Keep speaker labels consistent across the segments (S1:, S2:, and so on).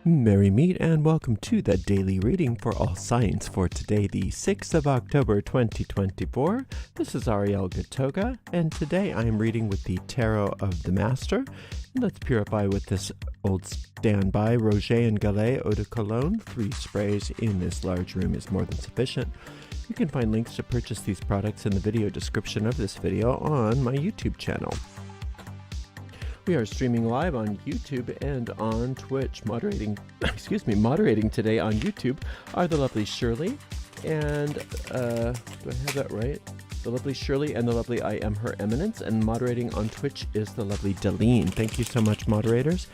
S1: Merry meet and welcome to the daily reading for all signs for today, the 6th of October 2024. This is Ariel Gatoga, and today I am reading with the Tarot of the Master. And let's purify with this old standby Roger and Gallet Eau de Cologne. 3 sprays in this large room is more than sufficient. You can find links to purchase these products in the video description of this video on my YouTube channel. We are streaming live on YouTube and on Twitch. Moderating today on YouTube are the lovely Shirley and, do I have that right? The lovely Shirley and the lovely I Am Her Eminence, and moderating on Twitch is the lovely Deline. Thank you so much, moderators,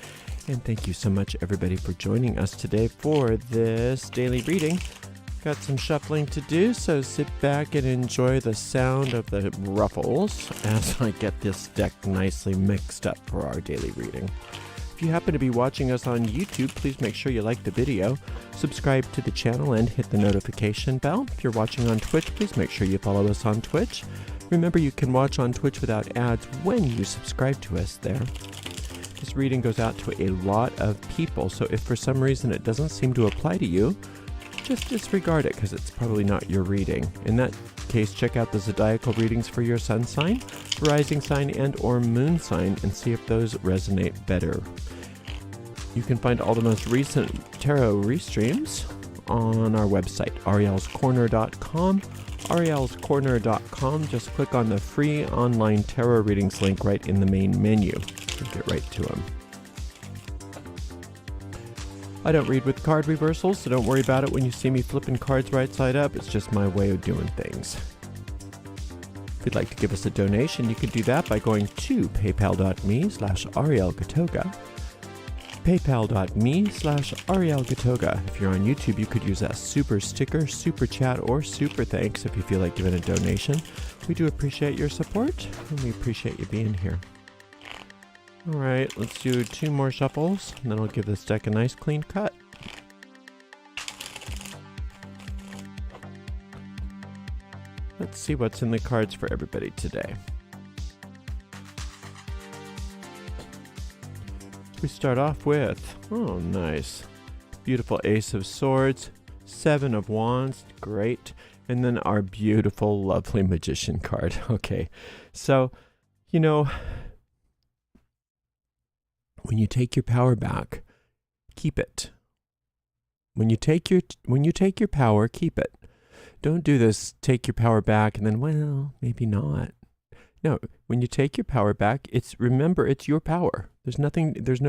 S1: and thank you so much, everybody, for joining us today for this daily reading. Got some shuffling to do, so sit back and enjoy the sound of the ruffles as I get this deck nicely mixed up for our daily reading. If you happen to be watching us on YouTube, please make sure you like the video, subscribe to the channel, and hit the notification bell. If you're watching on Twitch, please make sure you follow us on Twitch. Remember, you can watch on Twitch without ads when you subscribe to us there. This reading goes out to a lot of people, so if for some reason it doesn't seem to apply to you, just disregard it because it's probably not your reading. In that case, check out the zodiacal readings for your sun sign, rising sign, and or moon sign and see if those resonate better. You can find all the most recent tarot restreams on our website, arielscorner.com. arielscorner.com. Just click on the free online tarot readings link right in the main menu to get right to them. I don't read with card reversals, so don't worry about it when you see me flipping cards right side up. It's just my way of doing things. If you'd like to give us a donation, you can do that by going to paypal.me/arielgatoga. paypal.me/arielgatoga. If you're on YouTube, you could use that super sticker, super chat, or super thanks if you feel like giving a donation. We do appreciate your support, and we appreciate you being here. All right, let's do 2 more shuffles, and then I'll give this deck a nice clean cut. Let's see what's in the cards for everybody today. We start off with, oh nice, beautiful Ace of Swords, 7 of Wands, great, and then our beautiful, lovely Magician card. Okay, so, you know, when you take your power back, keep it. When you take your power, keep it. Don't do this, take your power back, and then, well, maybe not. No, when you take your power back, remember, it's your power. There's no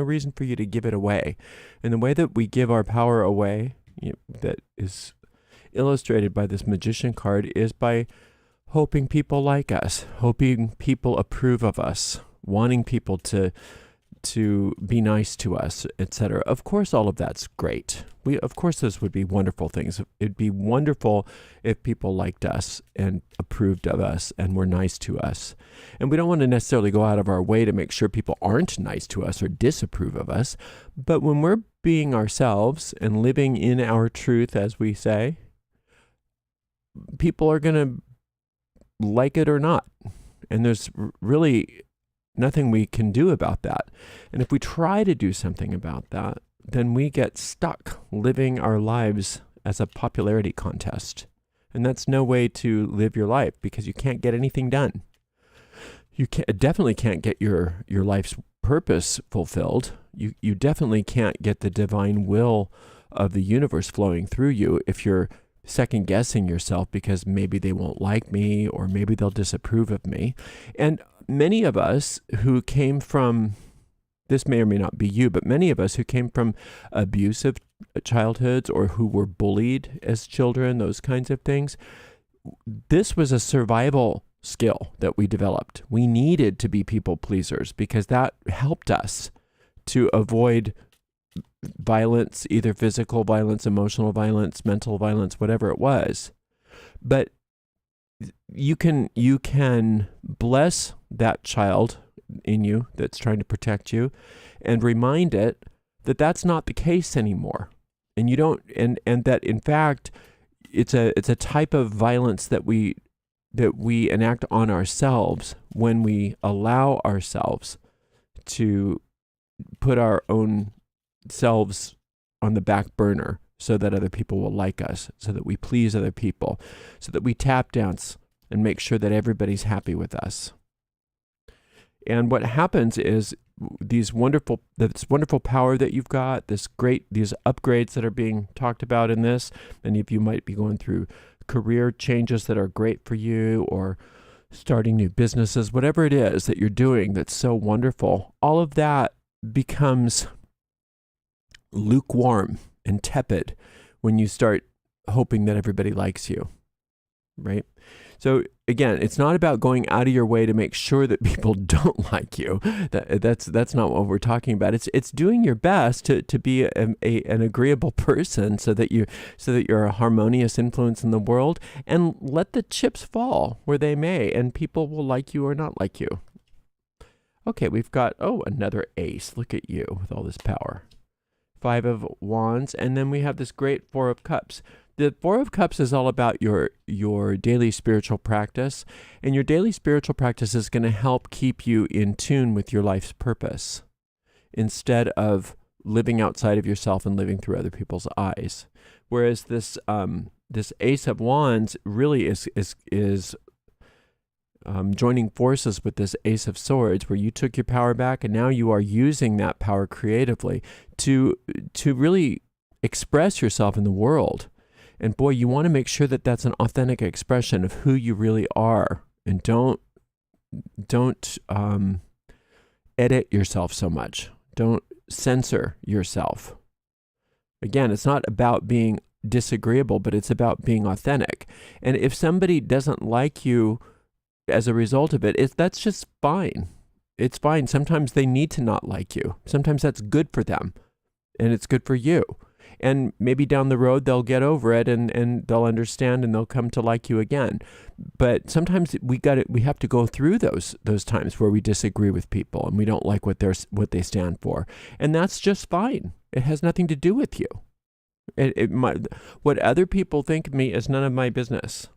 S1: reason for you to give it away. And the way that we give our power away, that is illustrated by this Magician card, is by hoping people like us, hoping people approve of us, wanting people to be nice to us, etc. Of course, all of that's great. Of course, those would be wonderful things. It'd be wonderful if people liked us and approved of us and were nice to us. And we don't want to necessarily go out of our way to make sure people aren't nice to us or disapprove of us. But when we're being ourselves and living in our truth, as we say, people are going to like it or not. And there's really nothing we can do about that. And if we try to do something about that, then we get stuck living our lives as a popularity contest. And that's no way to live your life, because you can't get anything done. You definitely can't get your life's purpose fulfilled. You definitely can't get the divine will of the universe flowing through you if you're second guessing yourself because maybe they won't like me or maybe they'll disapprove of me. And many of us who came from, this may or may not be you, but many of us who came from abusive childhoods or who were bullied as children, those kinds of things, this was a survival skill that we developed. We needed to be people pleasers because that helped us to avoid violence, either physical violence, emotional violence, mental violence, whatever it was. But you can bless that child in you that's trying to protect you and remind it that that's not the case anymore. And you don't, and that in fact, it's a type of violence that we enact on ourselves when we allow ourselves to put our own selves on the back burner so that other people will like us, so that we please other people, so that we tap dance and make sure that everybody's happy with us. And what happens is this wonderful power that you've got, these upgrades that are being talked about in this. Many of you might be going through career changes that are great for you, or starting new businesses, whatever it is that you're doing that's so wonderful. All of that becomes lukewarm and tepid when you start hoping that everybody likes you, right? So again, it's not about going out of your way to make sure that people don't like you. That's not what we're talking about. It's doing your best to be an agreeable person so that you're a harmonious influence in the world, and let the chips fall where they may, and people will like you or not like you. Okay, we've got another ace. Look at you with all this power. 5 of Wands, and then we have this great 4 of Cups. The 4 of Cups is all about your daily spiritual practice, and your daily spiritual practice is going to help keep you in tune with your life's purpose instead of living outside of yourself and living through other people's eyes. Whereas this Ace of Wands really is joining forces with this Ace of Swords, where you took your power back and now you are using that power creatively to really express yourself in the world. And boy, you want to make sure that that's an authentic expression of who you really are, and don't edit yourself so much. Don't censor yourself. Again, it's not about being disagreeable, but it's about being authentic. And if somebody doesn't like you as a result of it, that's just fine. It's fine. Sometimes they need to not like you. Sometimes that's good for them, and it's good for you. And maybe down the road they'll get over it and they'll understand and they'll come to like you again. But sometimes we have to go through those times where we disagree with people and we don't like what they stand for, and that's just fine. It has nothing to do with you. What other people think of me is none of my business,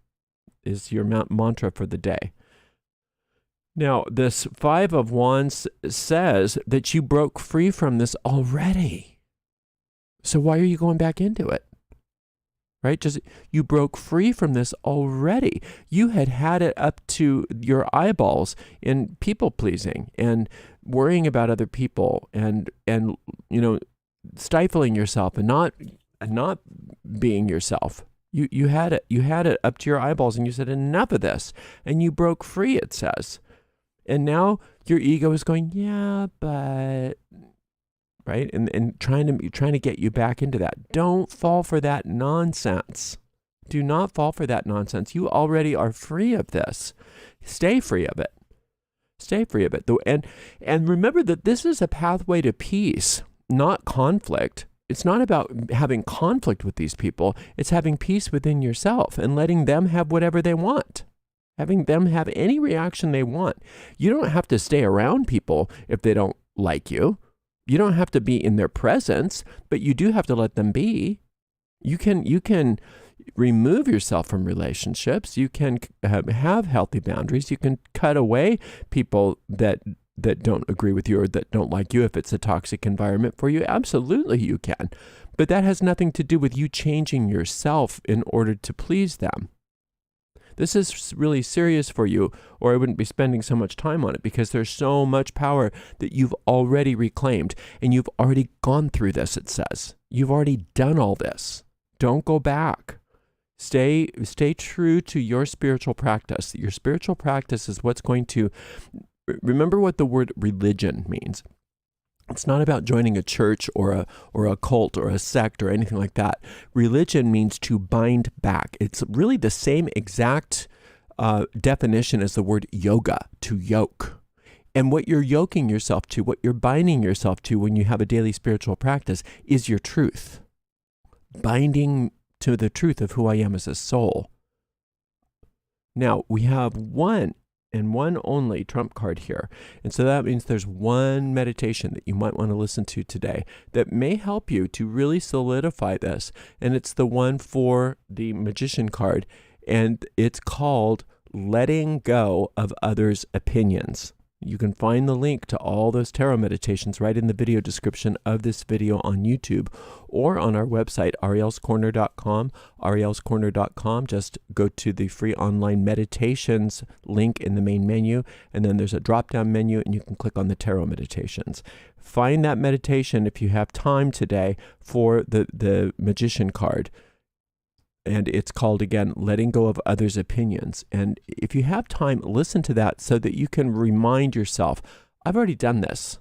S1: is your mantra for the day. Now, this 5 of Wands says that you broke free from this already. So why are you going back into it? Right? You broke free from this already. You had it up to your eyeballs in people pleasing and worrying about other people and stifling yourself and not being yourself. You had it up to your eyeballs, and you said enough of this, and you broke free, it says. And now your ego is going, yeah, but right? And trying to get you back into that. Don't fall for that nonsense. Do not fall for that nonsense. You already are free of this. Stay free of it. Stay free of it. And remember that this is a pathway to peace, not conflict. It's not about having conflict with these people. It's having peace within yourself and letting them have whatever they want. Having them have any reaction they want. You don't have to stay around people if they don't like you. You don't have to be in their presence, but you do have to let them be. You can remove yourself from relationships. You can have healthy boundaries. You can cut away people that don't agree with you or that don't like you if it's a toxic environment for you. Absolutely you can. But that has nothing to do with you changing yourself in order to please them. This is really serious for you, or I wouldn't be spending so much time on it, because there's so much power that you've already reclaimed, and you've already gone through this, it says. You've already done all this. Don't go back. Stay true to your spiritual practice. Your spiritual practice is what's going to... Remember what the word religion means. It's not about joining a church or a cult or a sect or anything like that. Religion means to bind back. It's really the same exact definition as the word yoga, to yoke. And what you're yoking yourself to, what you're binding yourself to when you have a daily spiritual practice is your truth. Binding to the truth of who I am as a soul. Now, we have one and one only trump card here. And so that means there's one meditation that you might want to listen to today that may help you to really solidify this. And it's the one for the Magician card. And it's called Letting Go of Others' Opinions. You can find the link to all those tarot meditations right in the video description of this video on YouTube or on our website, arielscorner.com. arielscorner.com. Just go to the free online meditations link in the main menu, and then there's a drop-down menu, and you can click on the tarot meditations. Find that meditation if you have time today for the magician card. And it's called, again, Letting Go of Others' Opinions. And if you have time, listen to that so that you can remind yourself, I've already done this.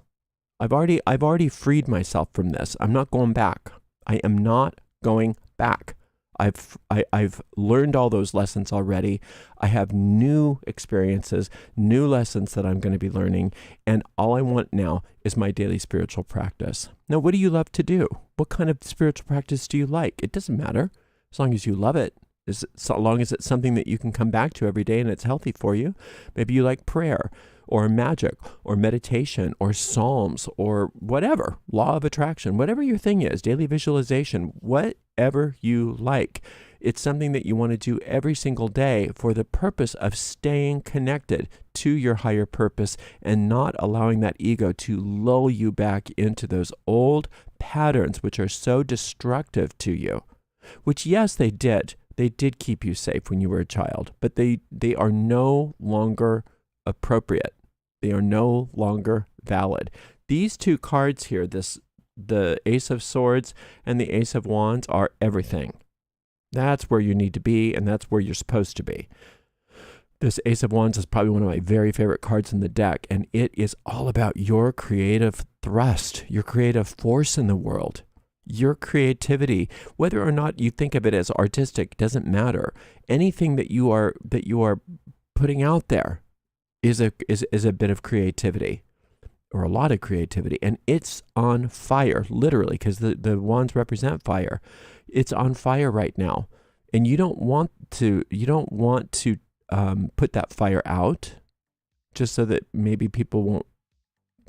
S1: I've already freed myself from this. I'm not going back. I am not going back. I've learned all those lessons already. I have new experiences, new lessons that I'm going to be learning. And all I want now is my daily spiritual practice. Now, what do you love to do? What kind of spiritual practice do you like? It doesn't matter. As long as you love it, as long as it's something that you can come back to every day and it's healthy for you. Maybe you like prayer or magic or meditation or psalms or whatever, law of attraction, whatever your thing is, daily visualization, whatever you like. It's something that you want to do every single day for the purpose of staying connected to your higher purpose and not allowing that ego to lull you back into those old patterns which are so destructive to you. Which, yes, they did. They did keep you safe when you were a child, but they are no longer appropriate. They are no longer valid. These two cards here, the Ace of Swords and the Ace of Wands, are everything. That's where you need to be, and that's where you're supposed to be. This Ace of Wands is probably one of my very favorite cards in the deck, and it is all about your creative thrust, your creative force in the world. Your creativity, whether or not you think of it as artistic, doesn't matter. Anything that you are putting out there is a bit of creativity, or a lot of creativity, and it's on fire, literally, because the wands represent fire. It's on fire right now, and you don't want to put that fire out just so that maybe people won't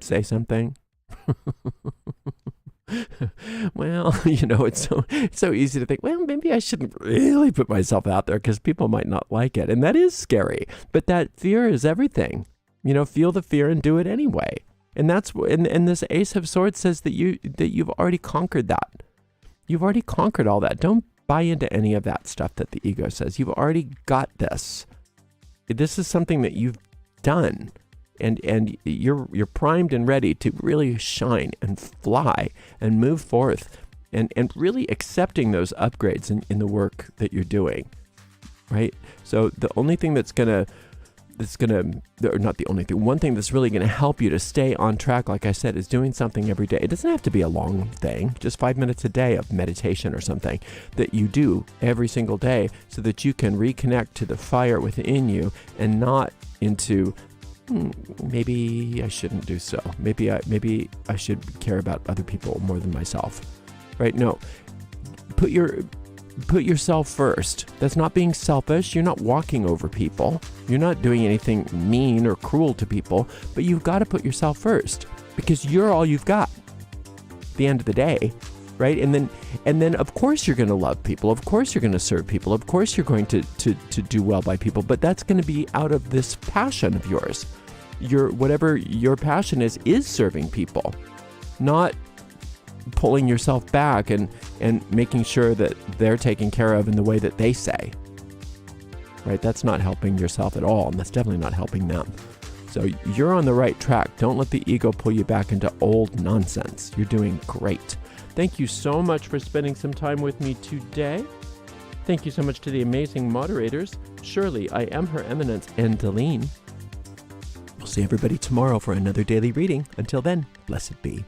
S1: say something. Well, it's so easy to think, well, maybe I shouldn't really put myself out there because people might not like it. And that is scary. But that fear is everything. Feel the fear and do it anyway. And that's and this Ace of Swords says that you've already conquered that. You've already conquered all that. Don't buy into any of that stuff that the ego says. You've already got this. This is something that you've done. And you're primed and ready to really shine and fly and move forth and really accepting those upgrades in the work that you're doing, right? So the only thing one thing that's really going to help you to stay on track, like I said, is doing something every day. It doesn't have to be a long thing, just 5 minutes a day of meditation or something that you do every single day so that you can reconnect to the fire within you and not into maybe I shouldn't do so. Maybe I should care about other people more than myself, right? No, put yourself first. That's not being selfish. You're not walking over people. You're not doing anything mean or cruel to people, but you've got to put yourself first because you're all you've got at the end of the day, right? And then of course you're going to love people. Of course you're going to serve people. Of course you're going to do well by people, but that's going to be out of this passion of yours. Whatever your passion is serving people, not pulling yourself back and making sure that they're taken care of in the way that they say, right? That's not helping yourself at all, and that's definitely not helping them. So you're on the right track. Don't let the ego pull you back into old nonsense. You're doing great. Thank you so much for spending some time with me today. Thank you so much to the amazing moderators, Shirley, I Am Her Eminence, and Delene. We'll see everybody tomorrow for another daily reading. Until then, blessed be.